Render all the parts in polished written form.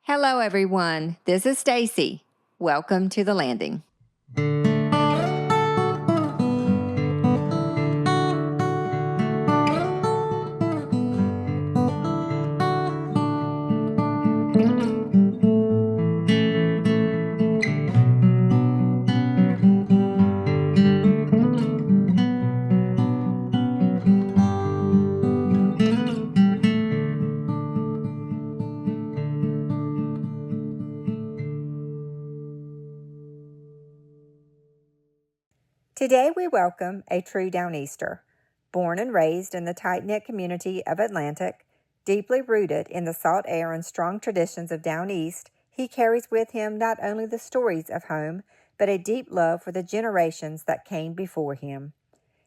Hello, everyone. This is Stacy. Welcome to the landing. Today we welcome a true Downeaster. Born and raised in the tight-knit community of Atlantic, deeply rooted in the salt air and strong traditions of Down East, he carries with him not only the stories of home, but a deep love for the generations that came before him.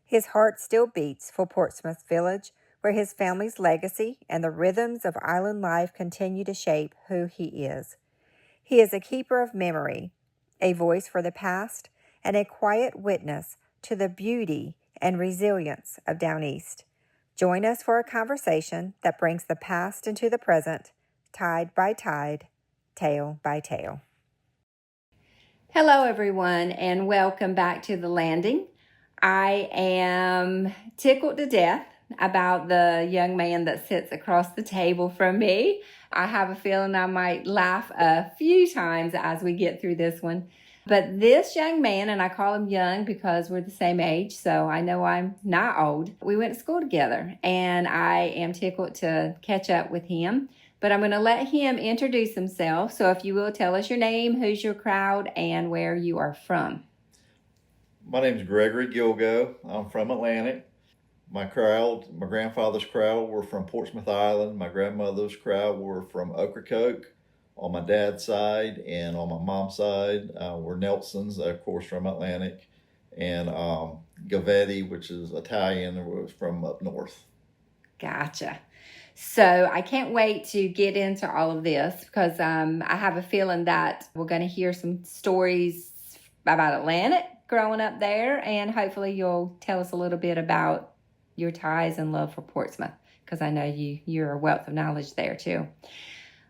His heart still beats for Portsmouth Village, where his family's legacy and the rhythms of island life continue to shape who he is. He is a keeper of memory, a voice for the past, and a quiet witness to the beauty and resilience of Down East. Join us for a conversation that brings the past into the present, tide by tide, tale by tale. Hello, everyone, and welcome back to the landing. I am tickled to death about the young man that sits across the table from me. I have a feeling I might laugh a few times as we get through this one. But this young man, and I call him young because we're the same age, so I know I'm not old. We went to school together, and I am tickled to catch up with him. But I'm going to let him introduce himself. So if you will, tell us your name, who's your crowd, and where you are from. My name is Gregory Gilgo. I'm from Atlantic. My grandfather's crowd were from Portsmouth Island. My grandmother's crowd were from Ocracoke on my dad's side, and on my mom's side were Nelsons, of course, from Atlantic, and Gavetti, which is Italian, was from up north. Gotcha. So I can't wait to get into all of this because I have a feeling that we're going to hear some stories about Atlantic growing up there, and hopefully you'll tell us a little bit about your ties and love for Portsmouth, because I know you're a wealth of knowledge there too.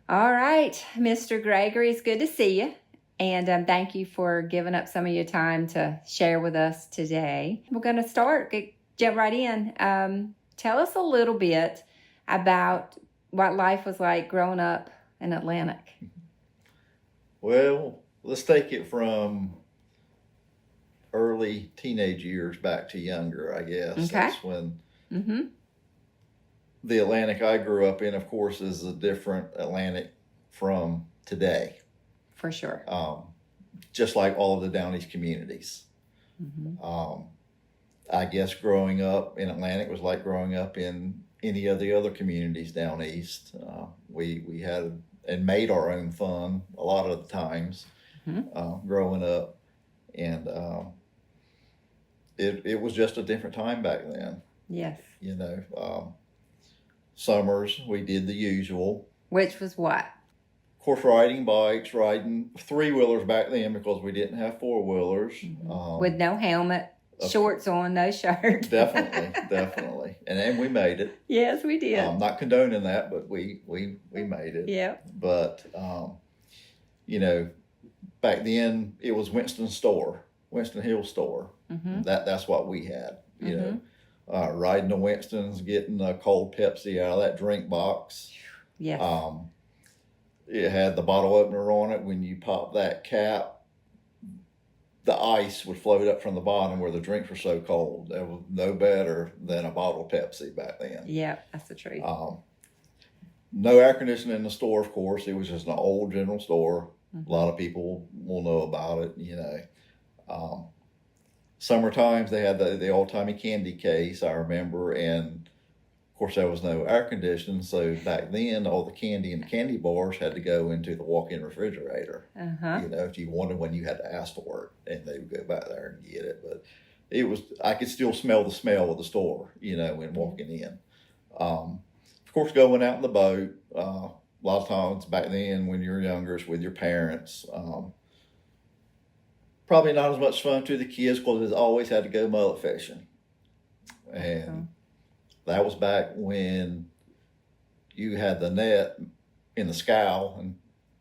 All right, Mr. Gregory, it's good to see you, and thank you for giving up some of your time to share with us today. We're going to jump right in. Tell us a little bit about what life was like growing up in Atlantic. Well, let's take it from early teenage years back to younger, I guess. Okay. That's when the Atlantic I grew up in, of course, is a different Atlantic from today. For sure. Just like all of the Down East communities. I guess growing up in Atlantic was like growing up in any of the other communities down east. We had and made our own fun a lot of the times growing up, and it was just a different time back then. Yes. You know, summers we did the usual. Which was what? Of course, riding bikes, riding three-wheelers back then because we didn't have four-wheelers. With no helmet, shorts on, no shirt. Definitely. And then we made it. Yes, we did. I'm not condoning that, but we made it. Yeah. But, you know, back then it was Winston Hill store. That's what we had, you know. Riding the Winstons, getting a cold Pepsi out of that drink box. Yes. It had the bottle opener on it. When you pop that cap, the ice would float up from the bottom where the drinks were so cold. There was no better than a bottle of Pepsi back then. Yeah, that's the truth. No air conditioning in the store, of course. It was just an old general store. A lot of people will know about it, you know. Summer times, they had the old-timey candy case, I remember, and of course there was no air conditioning, so back then all the candy and candy bars had to go into the walk-in refrigerator. You know, if you wanted one, you had to ask for it, and they would go back there and get it. But I could still smell the smell of the store, you know, when walking in. Of course, going out in the boat, a lot of times back then when you were younger, it's with your parents. Probably not as much fun to the kids because they always had to go mullet fishing. And that was back when you had the net in the scow, and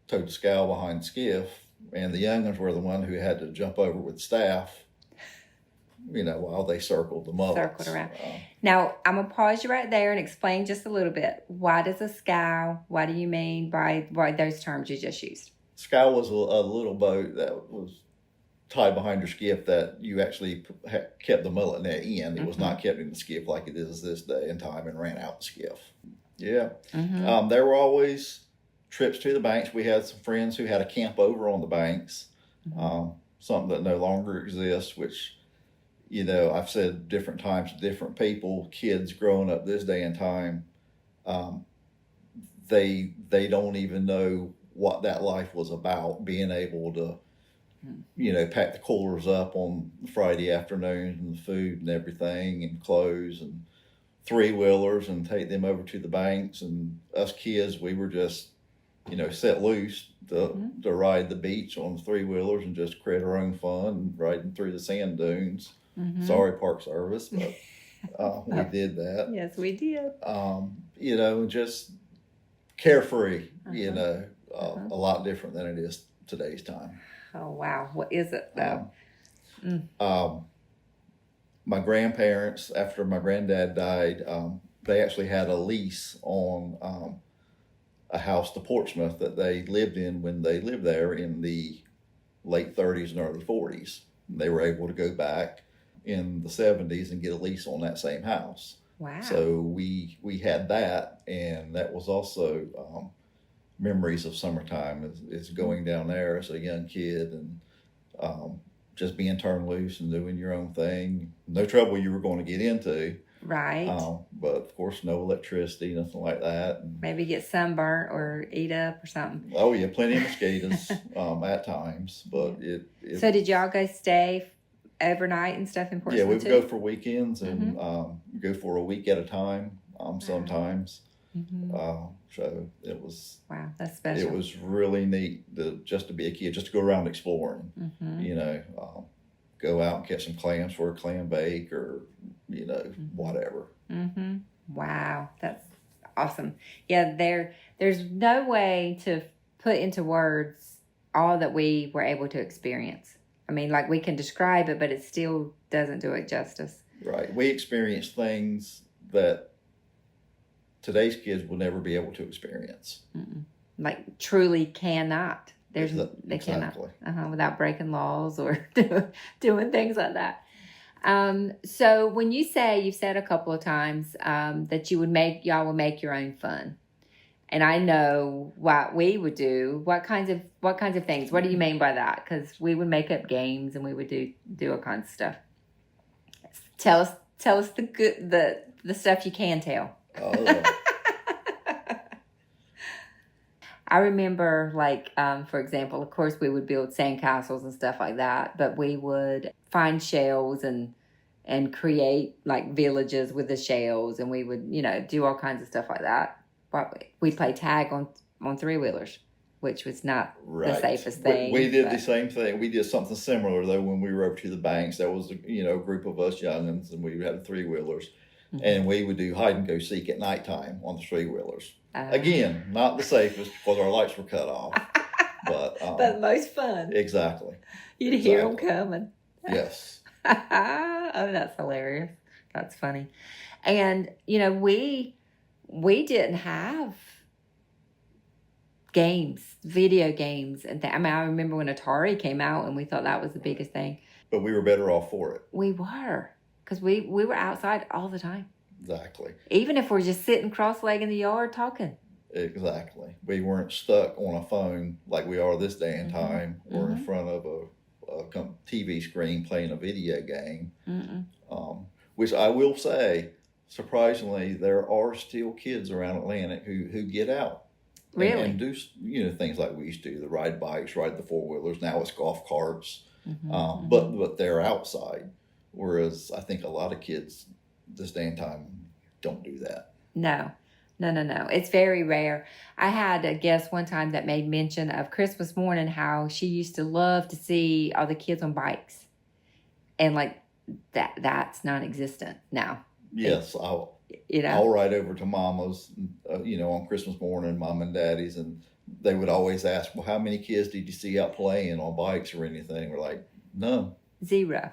towed the scow behind the skiff, and the young ones were the one who had to jump over with staff, while they circled the mullets. Circled around. Now, I'm going to pause you right there and explain just a little bit. Why does a scow, what do you mean by those terms you just used? Scow was a little boat that was tied behind your skiff that you actually kept the mullet net in. It was not kept in the skiff like it is this day and time and ran out the skiff. Yeah. There were always trips to the banks. We had some friends who had a camp over on the banks, something that no longer exists, which, I've said different times to different people, kids growing up this day and time, they don't even know what that life was about, being able to, pack the coolers up on Friday afternoons and the food and everything and clothes and three-wheelers and take them over to the banks. And us kids, we were just, set loose to ride the beach on the three-wheelers and just create our own fun, riding through the sand dunes. Sorry, Park Service, but we did that. Yes, we did. Just carefree, a lot different than it is today's time. Oh, wow. What is it, though? My grandparents, after my granddad died, they actually had a lease on a house to Portsmouth that they lived in when they lived there in the late 30s and early 40s. They were able to go back in the 70s and get a lease on that same house. Wow. So we had that, and that was also memories of summertime is going down there as a young kid and just being turned loose and doing your own thing. No trouble you were going to get into. Right. But of course, no electricity, nothing like that. And, maybe get sunburnt or eat up or something. Oh yeah, plenty of mosquitoes at times. But So did y'all go stay overnight and stuff in Portsmouth? Yeah, we would go for weekends and go for a week at a time. Sometimes. So it was. Wow, that's special. It was really neat just to be a kid, just to go around exploring. Go out and catch some clams for a clam bake or whatever. Wow, that's awesome. Yeah, there's no way to put into words all that we were able to experience. I mean, like, we can describe it, but it still doesn't do it justice. Right. We experienced things that today's kids will never be able to experience. Like, truly cannot. They cannot. Without breaking laws or doing things like that. So when you've said a couple of times that y'all would make your own fun. And I know what we would do. What kinds of things? What do you mean by that? Because we would make up games and we would do all kinds of stuff. Tell us the stuff you can tell. Oh. I remember, for example, of course, we would build sandcastles and stuff like that, but we would find shells and create, villages with the shells, and we would, do all kinds of stuff like that. We'd play tag on three-wheelers, which was not the safest thing. We did the same thing. We did something similar, though, when we were over to the banks. There was, a group of us youngins, and we had three-wheelers, and we would do hide-and-go-seek at nighttime on the three-wheelers. Again, not the safest because our lights were cut off. But the most fun. Exactly. You'd hear them coming. Yes. Oh, that's hilarious. That's funny. And, we didn't have games, video games. And I remember when Atari came out and we thought that was the biggest thing. But we were better off for it. We were. Because we were outside all the time. Exactly. Even if we're just sitting cross-legged in the yard talking. Exactly. We weren't stuck on a phone like we are this day and time, or in front of a TV screen playing a video game. Which I will say, surprisingly, there are still kids around Atlantic who get out. Really? And do things like we used to do, the ride bikes, ride the four-wheelers. Now it's golf carts. But they're outside. Whereas I think a lot of kids this day and time don't do that. No. It's very rare. I had a guest one time that made mention of Christmas morning, how she used to love to see all the kids on bikes. And that's non-existent now. Yes, I'll ride over to Mama's, on Christmas morning, Mom and Daddy's, and they would always ask, well, how many kids did you see out playing on bikes or anything? We're like, none. 0.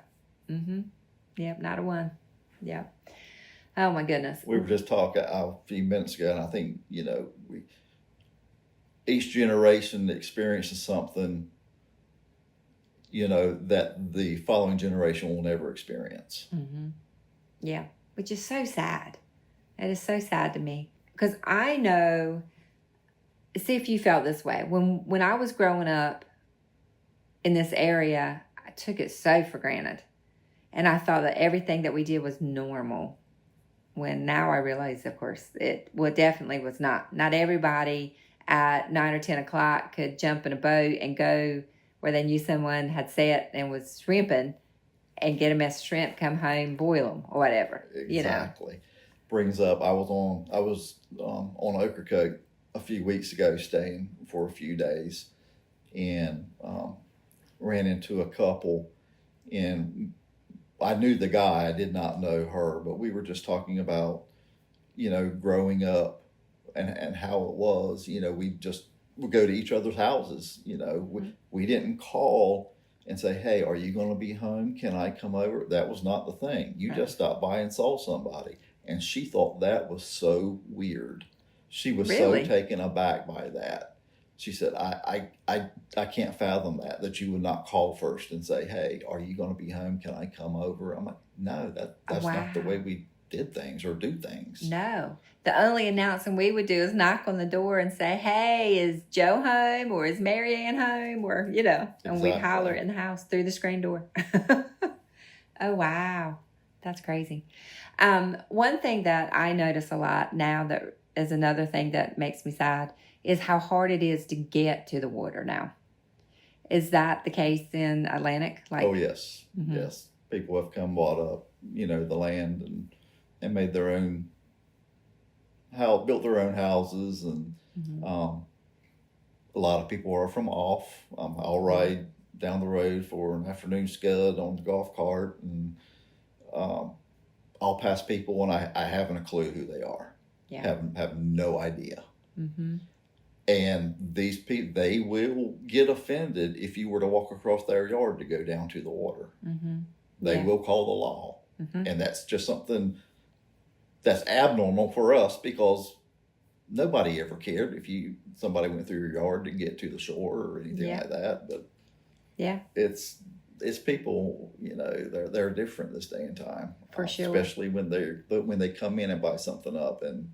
Yep, not a one. Yep. Oh my goodness. We were just talking a few minutes ago, and I think, each generation experiences something, that the following generation will never experience. Yeah, which is so sad. It is so sad to me, because I know, see if you felt this way. When I was growing up in this area, I took it so for granted. And I thought that everything that we did was normal. When now I realize, of course, it definitely was not. Not everybody at 9 or 10 o'clock could jump in a boat and go where they knew someone had sat and was shrimping and get a mess of shrimp, come home, boil them or whatever. Exactly. Brings up, I was on Ocracoke a few weeks ago, staying for a few days, and ran into a couple, and I knew the guy, I did not know her, but we were just talking about, growing up and how it was. We just would go to each other's houses. We didn't call and say, hey, are you going to be home? Can I come over? That was not the thing. You just stopped by and saw somebody. And she thought that was so weird. She was Really? so taken aback by that. She said, I can't fathom that you would not call first and say, hey, are you going to be home? Can I come over? I'm like, no, that's not the way we did things or do things. No. The only announcement we would do is knock on the door and say, hey, is Joe home, or is Mary Ann home, or, and we'd holler in the house through the screen door. Oh, wow. That's crazy. One thing that I notice a lot now that is another thing that makes me sad is how hard it is to get to the water now. Is that the case in Atlantic? Oh, yes. Yes. People have come, bought up, the land and made their own house, built their own houses. And a lot of people are from off. I'll ride down the road for an afternoon scud on the golf cart, and I'll pass people and I haven't a clue who they are. Yeah. Have no idea. And these people, they will get offended if you were to walk across their yard to go down to the water. They will call the law. And that's just something that's abnormal for us, because nobody ever cared if somebody went through your yard to get to the shore or anything like that. But it's people, they're different this day and time. For sure. Especially when they come in and buy something up, and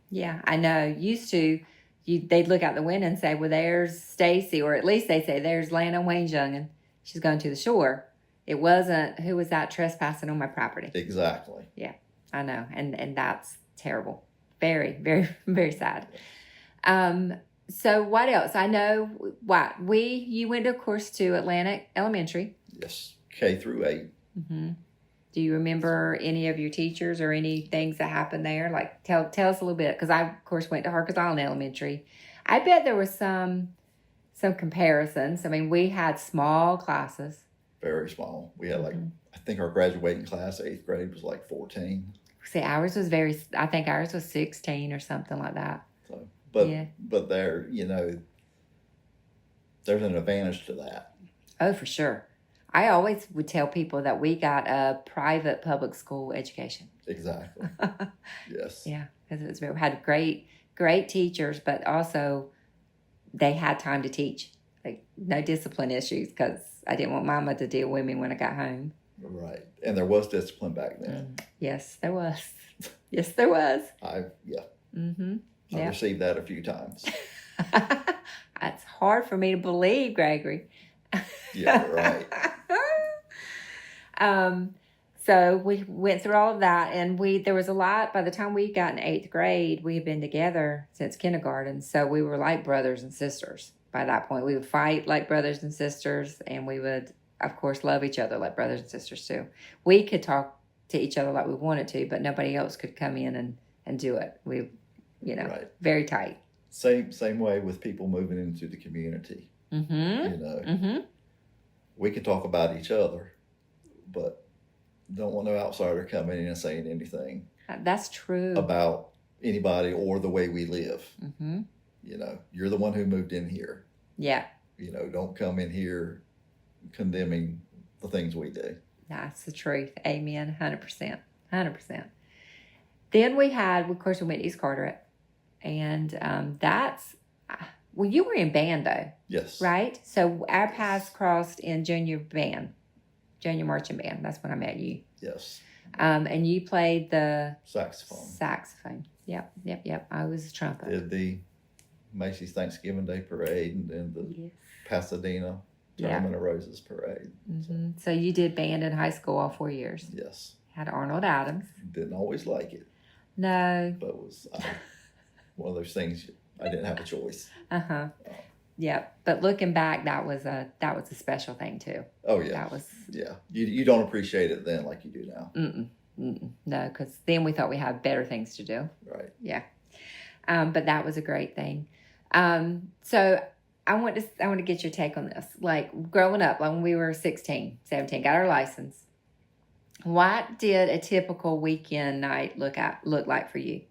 Yeah, I know. Used to, they'd look out the window and say, well, there's Stacy, or at least they say, there's Lana Wayne's youngin'. She's going to the shore. It wasn't, who was that trespassing on my property? Exactly. Yeah, I know. And that's terrible. Very, very, very sad. So what else? I know you went, of course, to Atlantic Elementary. Yes, K through 8. Do you remember any of your teachers or any things that happened there? Like, tell us a little bit, because I, of course, went to Harkers Island Elementary. I bet there was some comparisons. I mean, we had small classes. Very small. We had I think our graduating class, 8th grade, was like 14. See, ours was I think ours was 16 or something like that. So, but there, there's an advantage to that. Oh, for sure. I always would tell people that we got a private public school education. Exactly. Yes. Yeah, because we had great teachers, but also they had time to teach. Like, no discipline issues, because I didn't want Mama to deal with me when I got home. Right. And there was discipline back then. Yes, there was. Yes, there was. I've Yeah. received that a few times. It's hard for me to believe, Gregory. Yeah, right. So we went through all of that, and there was a lot. By the time we got in 8th grade, we had been together since kindergarten, so we were like brothers and sisters. By that point, we would fight like brothers and sisters, and we would, of course, love each other like brothers and sisters too. We could talk to each other like we wanted to, but nobody else could come in and do it. We, Right. Very tight. Same way with people moving into the community. We can talk about each other, but don't want no outsider coming in and saying anything. That's true. About anybody or the way we live. Mm-hmm. You know, you're the one who moved in here. Yeah. You know, don't come in here condemning the things we do. That's the truth. Amen. 100%. 100%. Then we had, of course, we went to East Carteret. And well, you were in band, though. Yes. Right? So our paths crossed in junior marching band. That's when I met you. Yes. And you played the saxophone. Yep. I was a trumpet. Did the Macy's Thanksgiving Day Parade and then the Pasadena Tournament of Roses Parade. Mm-hmm. So you did band in high school all 4 years. Yes. Had Arnold Adams. Didn't always like it. No. But it was one of those things I didn't have a choice. Uh-huh. Yeah, but looking back, that was a special thing too. Oh yeah, that was You don't appreciate it then like you do now. No, because then we thought we had better things to do. Right. Yeah, but that was a great thing. So I want to get your take on this. Like growing up, like when we were 16, 17, got our license. What did a typical weekend night look like for you?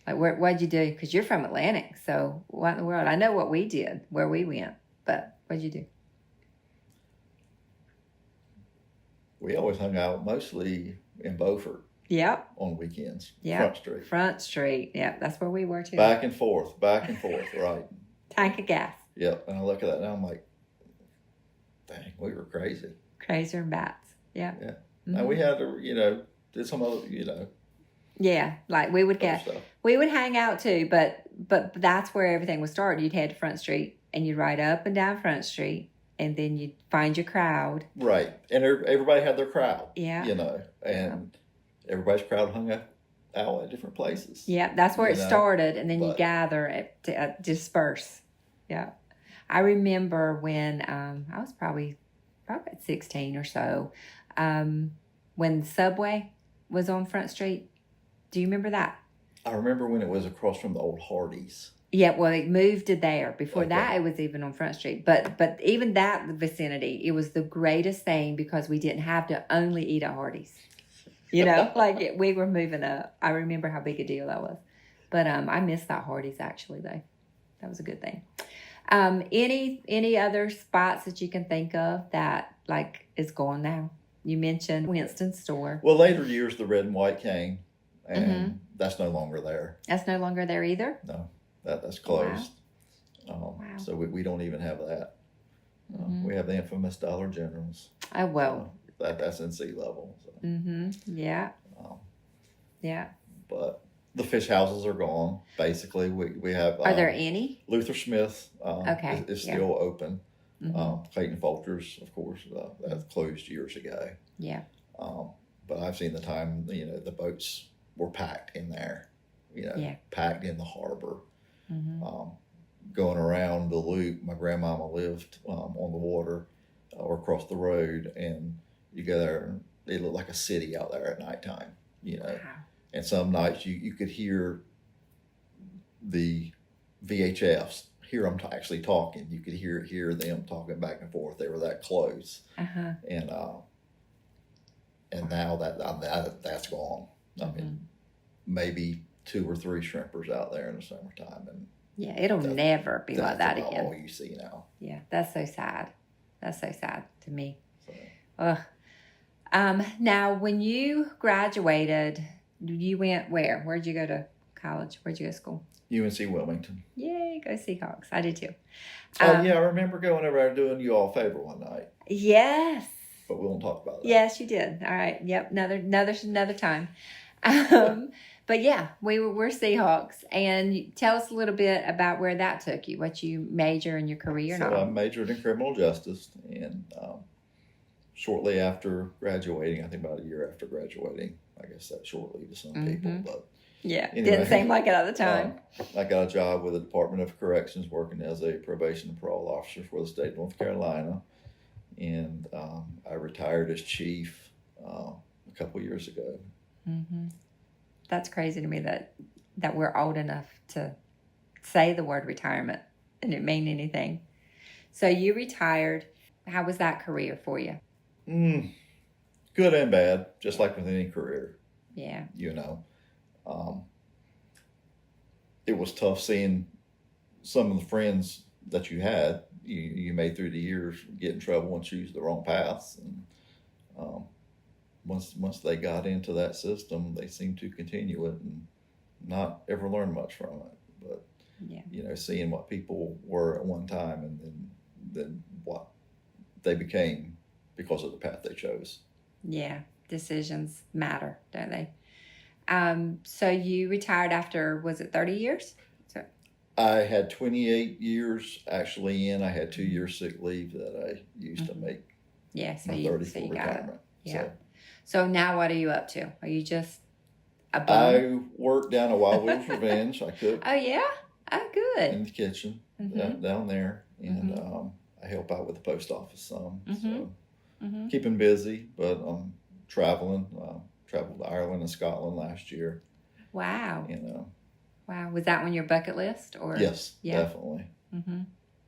Like, what'd you do? Because you're from Atlantic, so what in the world? I know what we did, where we went, but what'd you do? We always hung out mostly in Beaufort. Yep. On weekends. Yep. Front Street. Yep, that's where we were too. Back and forth, right. Tank of gas. Yep, and I look at that now, I'm like, dang, we were crazy. Crazier than bats. Yeah. Yeah. Mm-hmm. And we had to, did some other, Yeah, like we would hang out too, but that's where everything was started. You'd head to Front Street and you'd ride up and down Front Street, and then you'd find your crowd. Right, and everybody had their crowd. Yeah, and everybody's crowd hung out at different places. Yeah, that's where it started, and then you gather to disperse. Yeah, I remember when I was probably 16 or so, when the Subway was on Front Street. Do you remember that? I remember when it was across from the old Hardee's. Yeah, well, it moved to there. Before that, it was even on Front Street. But even that vicinity, it was the greatest thing because we didn't have to only eat at Hardee's. We were moving up. I remember how big a deal that was. But I miss that Hardee's, actually, though. That was a good thing. Any other spots that you can think of that, is gone now? You mentioned Winston's store. Well, later years, the Red and White came. And that's no longer there. That's no longer there either? No, that's closed. Wow. So we don't even have that. We have the infamous Dollar Generals. Oh, well. That's in sea level. So. Yeah. Yeah. But the fish houses are gone. Basically, we have. Are there any? Luther Smith is still open. Clayton Folgers, of course, that closed years ago. Yeah. But I've seen the time, the boats were packed in there, packed in the harbor. Going around the loop, my grandmama lived on the water or across the road, and you go there, and it looked like a city out there at nighttime, Wow. And some nights you could hear the VHFs, hear them actually talking. You could hear them talking back and forth. They were that close. And now that's gone. I mean, maybe 2 or 3 shrimpers out there in the summertime, and it'll never be like that again. All you see now. Yeah, that's so sad. That's so sad to me. Now, when you graduated, you went where? Where'd you go to college? Where'd you go to school? UNC Wilmington. Yay, go Seahawks! I did too. I remember going over there doing you all a favor one night. Yes. But we won't talk about that. Yes, you did. All right. Yep. Another time. But yeah, we're Seahawks. And tell us a little bit about where that took you, what you major in your career. So I majored in criminal justice, and shortly after graduating, I think about a year after graduating, I guess that's shortly to some people, but anyway, didn't seem like it at the time. I got a job with the Department of Corrections working as a probation and parole officer for the state of North Carolina. And I retired as chief a couple years ago. That's crazy to me that we're old enough to say the word retirement and it mean anything. So you retired. How was that career for you? Good and bad, just like with any career. Yeah. it was tough seeing some of the friends that you made through the years get in trouble and choose the wrong paths. And um, once they got into that system, they seemed to continue it and not ever learn much from it. But seeing what people were at one time and then what they became because of the path they chose. Yeah, decisions matter, don't they? So you retired after, was it 30 years? So I had 28 years actually in. I had 2 years sick leave that I used to make so my you 30 got it. retirement. Yeah. So now what are you up to? Are you just a bum? I worked down at Wild Will's Revenge. I cooked. Oh, yeah? Oh, good. In the kitchen down there. And I help out with the post office some. So keeping busy, but I'm traveling. Traveled to Ireland and Scotland last year. Wow. Wow. Was that on your bucket list? Or yes, definitely. I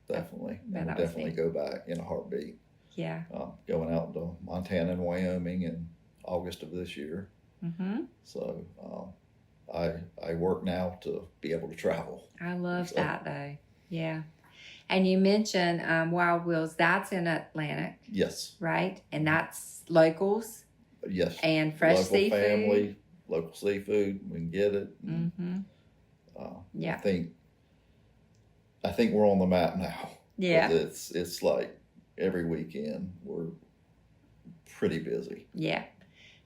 Definitely. bet I would definitely go back in a heartbeat. Yeah. Going out to Montana and Wyoming in August of this year. So I work now to be able to travel. I love that though. Yeah. And you mentioned Wild Will's. That's in Atlantic. Yes. Right? And that's locals. Yes. And fresh local seafood. Family, local seafood. We can get it. I think we're on the map now. Yeah. It's like every weekend we're pretty busy. Yeah.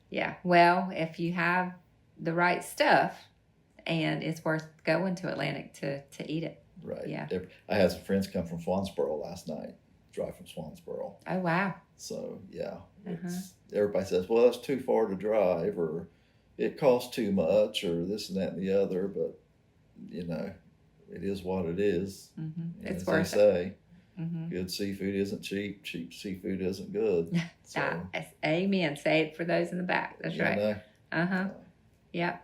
Yeah. Well, if you have the right stuff, and it's worth going to Atlantic to eat it. Right. Yeah. I had some friends come from Swansboro last night. Drive from Swansboro. Oh, wow. So everybody says, well, that's too far to drive, or it costs too much, or this and that and the other. But it is what it is. It's as worth they say, good seafood isn't cheap. Cheap seafood isn't good. So, amen. Say it for those in the back. That's right. Yep.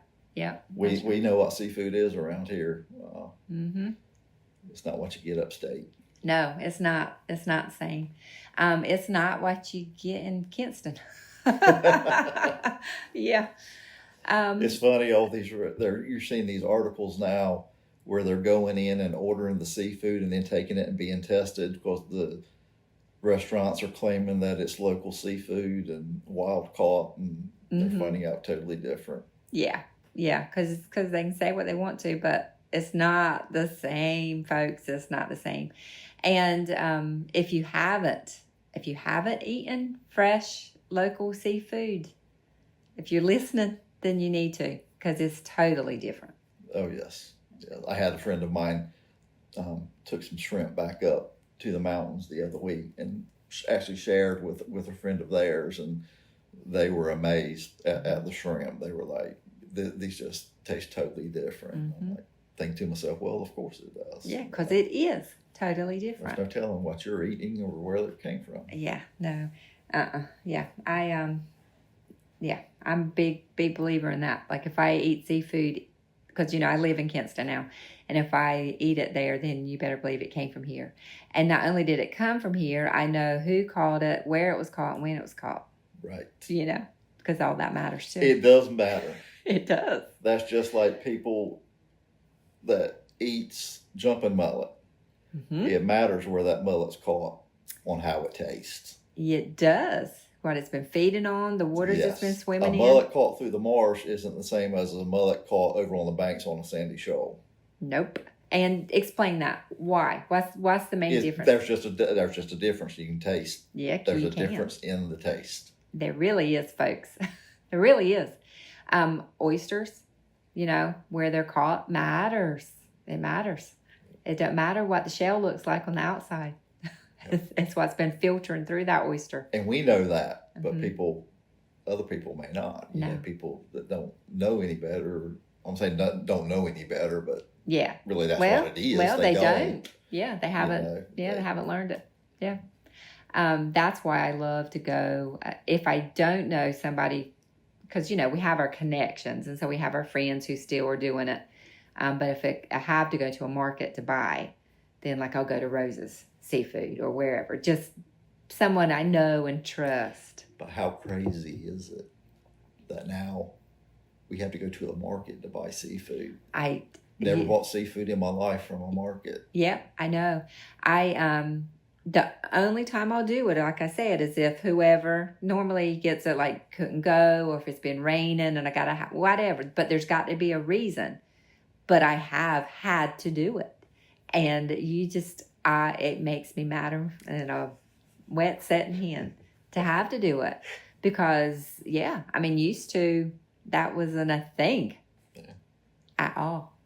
We know what seafood is around here. It's not what you get upstate. No, it's not. It's not the same. It's not what you get in Kinston. Yeah. It's funny, you're seeing these articles now where they're going in and ordering the seafood and then taking it and being tested because the restaurants are claiming that it's local seafood and wild caught, and they're finding out totally different. Yeah, because they can say what they want to, but it's not the same, folks. It's not the same. And if you haven't eaten fresh local seafood, if you're listening, then you need to, because it's totally different. Oh yes. I had a friend of mine took some shrimp back up to the mountains the other week and actually shared with a friend of theirs, and they were amazed at the shrimp. They were like, these just taste totally different. I'm like, think to myself, well, of course it does. Yeah, because it is totally different. There's no telling what you're eating or where it came from. Yeah, no. Yeah, I'm a big believer in that. Like if I eat seafood, because I live in Kinston now, and if I eat it there, then you better believe it came from here. And not only did it come from here, I know who caught it, where it was caught, and when it was caught. Right. Because all that matters too. It does matter. It does. That's just like people that eats jumping mullet. It matters where that mullet's caught on how it tastes. It does. What it's been feeding on, the waters it's been swimming in. A mullet caught through the marsh isn't the same as a mullet caught over on the banks on a sandy shoal. Nope. And explain that. Why? What's the main difference? There's just a difference you can taste. Yeah, there's a difference in the taste. There really is, folks. There really is. Oysters, where they're caught matters. It matters. It doesn't matter what the shell looks like on the outside. It's what's been filtering through that oyster. And we know that, but other people may not. No. People that don't know any better. I'm saying don't know any better, but really that's what it is. Well, they don't. Yeah, they haven't. They haven't learned it. Yeah. That's why I love to go. If I don't know somebody, because we have our connections, and so we have our friends who still are doing it. But if I have to go to a market to buy, then I'll go to Rose's Seafood or wherever. Just someone I know and trust. But how crazy is it that now we have to go to a market to buy seafood? Never Yeah. bought seafood in my life from a market. Yep, I know. The only time I'll do it, like I said, is if whoever normally gets it like couldn't go, or if it's been raining and I gotta whatever. But there's got to be a reason. But I have had to do it, and it makes me madder in a wet setting hen to have to do it because used to that wasn't a thing at all.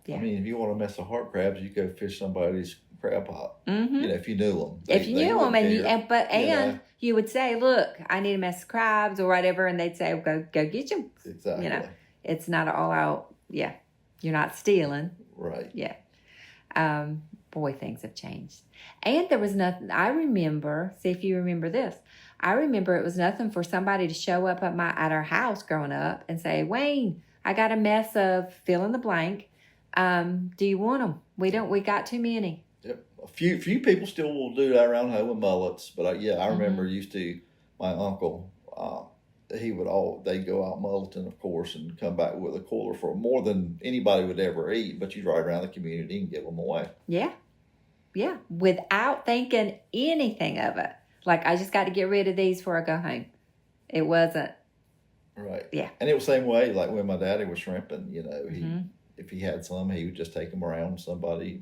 Yeah. I mean, if you want to mess with heart crabs, you go fish somebody's crab pot. If you knew them. If you knew them, and you would say, "Look, I need a mess of crabs" or whatever, and they'd say, "Go get them." Exactly. It's not all out. Yeah, you're not stealing. Right. Yeah. Boy, things have changed. And there was nothing. I remember. See if you remember this. I remember it was nothing for somebody to show up at our house growing up and say, "Wayne, I got a mess of fill in the blank. Do you want them? We got too many." Yep. A few people still will do that around home with mullets, but I remember used to my uncle. They'd go out mulleting, of course, and come back with a cooler for more than anybody would ever eat. But you'd ride around the community and give them away. Yeah, yeah, without thinking anything of it. Like, I just got to get rid of these before I go home. It wasn't. Right. Yeah. And it was the same way, like when my daddy was shrimping, if he had some, he would just take them around somebody,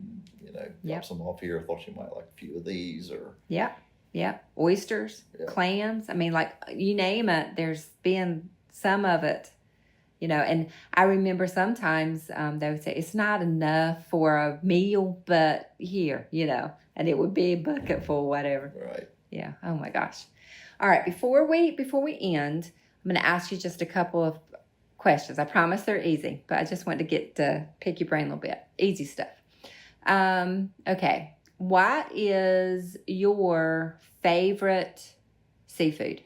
drop some off here. I thought you might like a few of these or. Yeah. Yeah. Oysters, clams. I mean, like, you name it, there's been some of it, and I remember sometimes they would say, "It's not enough for a meal, but here, and it would be a bucket full, whatever." Right. Yeah. Oh my gosh. All right. Before we end, I'm going to ask you just a couple of questions. I promise they're easy, but I just want to get to pick your brain a little bit. Easy stuff. Okay. What is your favorite seafood?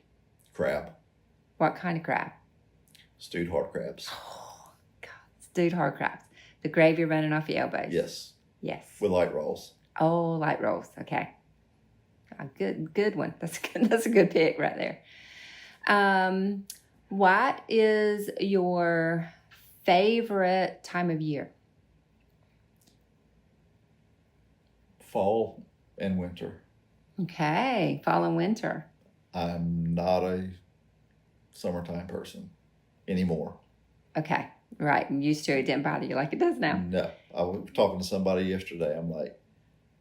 Crab. What kind of crab? Stewed hard crabs. Oh, God. Stewed hard crabs. The gravy running off your elbows. Yes. Yes. With light rolls. Oh, light rolls. Okay. A good one. That's a good pick right there. What is your favorite time of year? Fall and winter. Okay, fall and winter. I'm not a summertime person anymore. Okay, right. I'm used to it. It didn't bother you like it does now. No. I was talking to somebody yesterday. I'm like,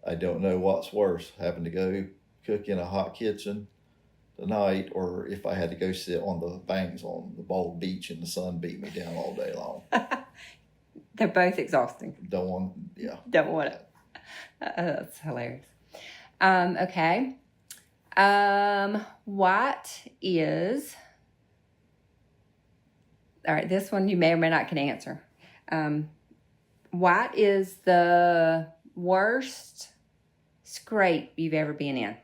I don't know what's worse, having to go cook in a hot kitchen tonight, or if I had to go sit on the banks on the bold beach and the sun beat me down all day long. They're both exhausting. Don't want it. That's hilarious. Okay. What is... All right, this one you may or may not can answer. What is the worst scrape you've ever been in?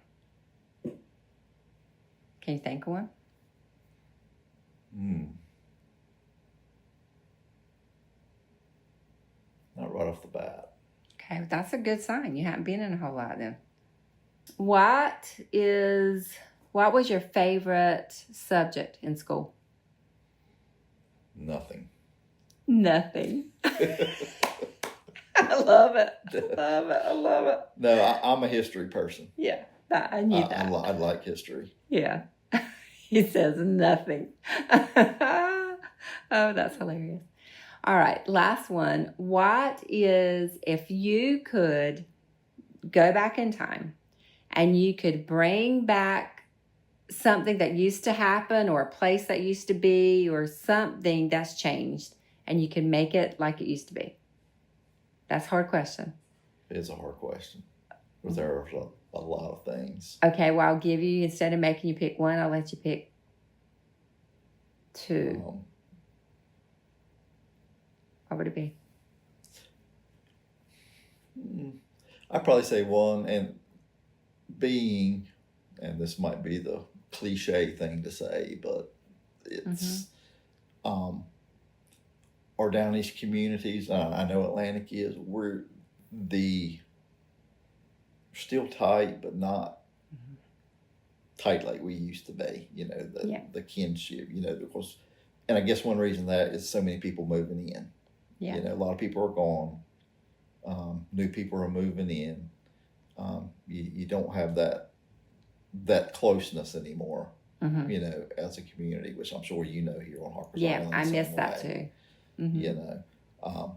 Can you think of one? Not right off the bat. Okay, that's a good sign. You haven't been in a whole lot then. What was your favorite subject in school? Nothing. I love it. I love it. No, I'm a history person. Yeah, I knew that. I like history. Yeah. He says nothing. Oh, that's hilarious. All right, last one. If you could go back in time and you could bring back something that used to happen or a place that used to be or something that's changed and you can make it like it used to be? That's a hard question. It is a hard question. Because there are a lot of things. Okay, well, I'll give you, instead of making you pick one, I'll let you pick two. What would it be? I'd probably say one, and this might be the cliche thing to say, but it's our down east communities. I know Atlantic is. We're still tight, but not tight like we used to be. The kinship. Because, and I guess one reason that is so many people moving in. Yeah. You know, a lot of people are gone. New people are moving in. You don't have that closeness anymore. You know, as a community, which I'm sure you know here on Harper's Island. I miss same that way. too. You know,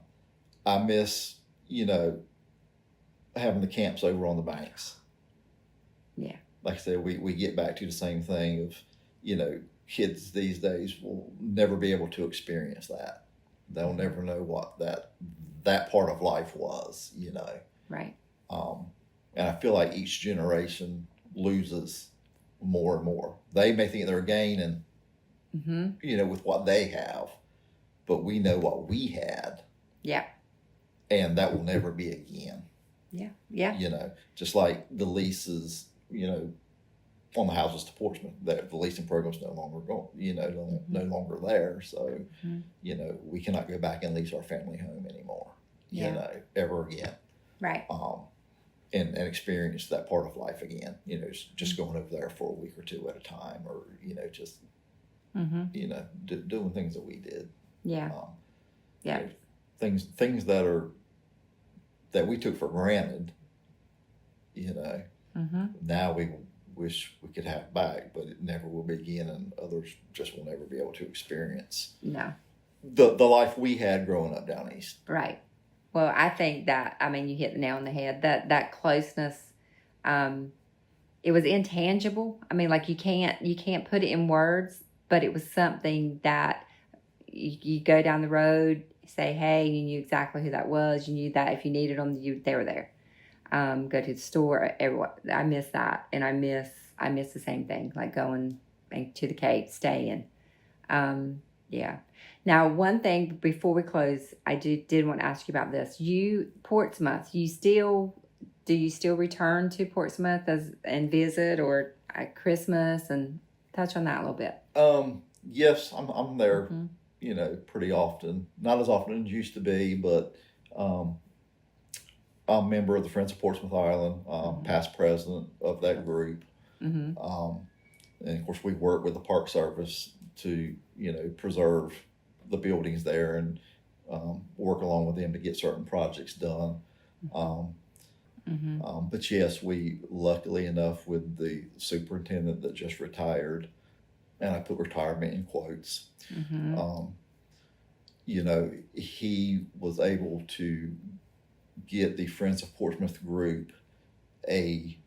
I miss, you know, having the camps over on the banks. Yeah. Like I said, we get back to the same thing of, you know, kids these days will never be able to experience that. They'll never know what that part of life was, you know. Right. And I feel like each generation loses more and more. They may think they're gaining, you know, with what they have, but we know what we had. Yeah. And that will never be again. Yeah. Yeah. You know, just like the leases, you know, on the houses to Portsmouth, the leasing program's no longer going, you know, no longer there. So, you know, we cannot go back and lease our family home anymore, you know, ever again. Right. And experience that part of life again, you know, just going over there for a week or two at a time, or, you know, just, you know, doing things that we did. Yeah. You know, things that we took for granted, you know, now we wish we could have back, but it never will be again, and others just will never be able to experience the life we had growing up down east. Right. Well, I think that, I mean, you hit the nail on the head, that closeness, it was intangible. I mean, like you can't put it in words, but it was something that you go down the road, say, hey, you knew exactly who that was. You knew that if you needed them, they were there. Go to the store, everyone. I miss that. And I miss the same thing, like going to the Cape, staying. Yeah. Now, one thing before we close, I did want to ask you about this. Portsmouth, do you still return to Portsmouth and visit, or at Christmas, and touch on that a little bit? Yes, I'm there, you know, pretty often. Not as often as used to be, but I'm a member of the Friends of Portsmouth Island, past president of that group. And of course, we work with the Park Service to, you know, preserve the buildings there and work along with them to get certain projects done. But yes, we luckily enough with the superintendent that just retired, and I put retirement in quotes, you know, he was able to get the Friends of Portsmouth group a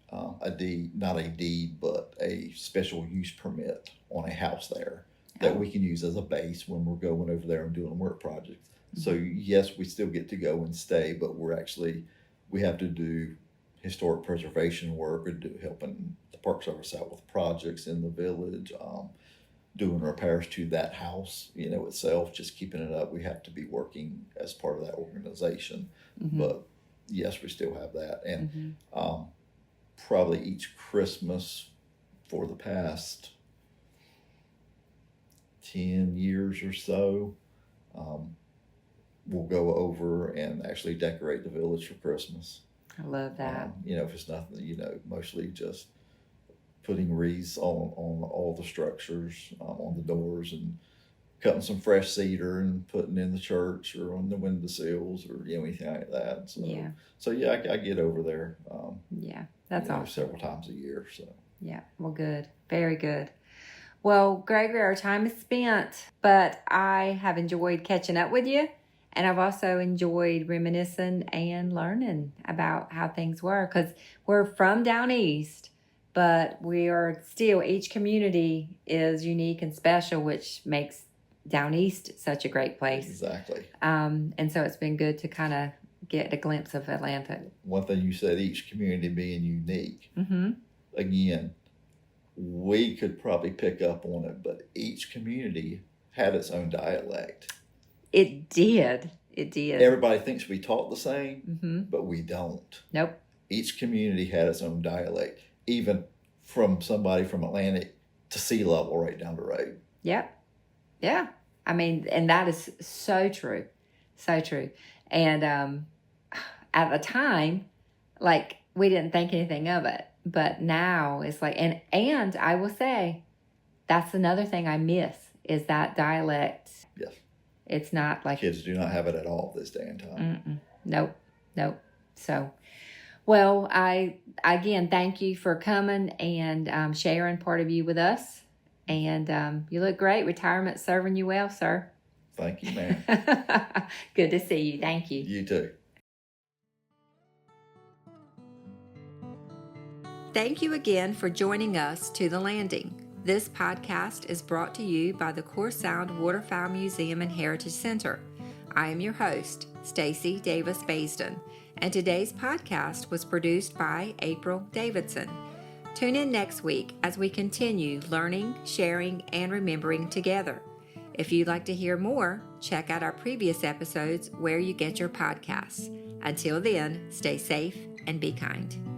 deed, not a deed, but a special use permit on a house there that we can use as a base when we're going over there and doing work projects. So yes, we still get to go and stay, but we have to do historic preservation work, or helping the Park Service out with projects in the village, doing repairs to that house, you know, itself, just keeping it up. We have to be working as part of that organization. But yes, we still have that. And probably each Christmas for the past 10 years or so, we'll go over and actually decorate the village for Christmas. I love that. You know, if it's nothing, you know, mostly just putting wreaths on all the structures, on the doors, and cutting some fresh cedar and putting in the church or on the windowsills, or, you know, anything like that. So yeah, I get over there. That's awesome. Several times a year. So yeah, well, good, very good. Well, Gregory, our time is spent, but I have enjoyed catching up with you, and I've also enjoyed reminiscing and learning about how things were, because we're from down east, but we are still, each community is unique and special, which makes down east such a great place. Exactly. And so it's been good to kind of get a glimpse of Atlanta. One thing you said, each community being unique. Again, we could probably pick up on it, but each community had its own dialect. It did. Everybody thinks we talk the same, but we don't. Nope. Each community had its own dialect, even from somebody from Atlantic to sea level right down the road. Yep. Yeah. I mean, and that is so true. So true. And at the time, like, we didn't think anything of it. But now it's like, and I will say, that's another thing I miss, is that dialect. Yes. It's not like kids do not have it at all this day and time. Nope. So, well, I again thank you for coming and sharing part of you with us. And you look great. Retirement's serving you well, sir. Thank you, ma'am. Good to see you. Thank you. You too. Thank you again for joining us to The Landing. This podcast is brought to you by the Core Sound Waterfowl Museum and Heritage Center. I am your host, Stacy Davis Baisden, and today's podcast was produced by April Davidson. Tune in next week as we continue learning, sharing, and remembering together. If you'd like to hear more, check out our previous episodes where you get your podcasts. Until then, stay safe and be kind.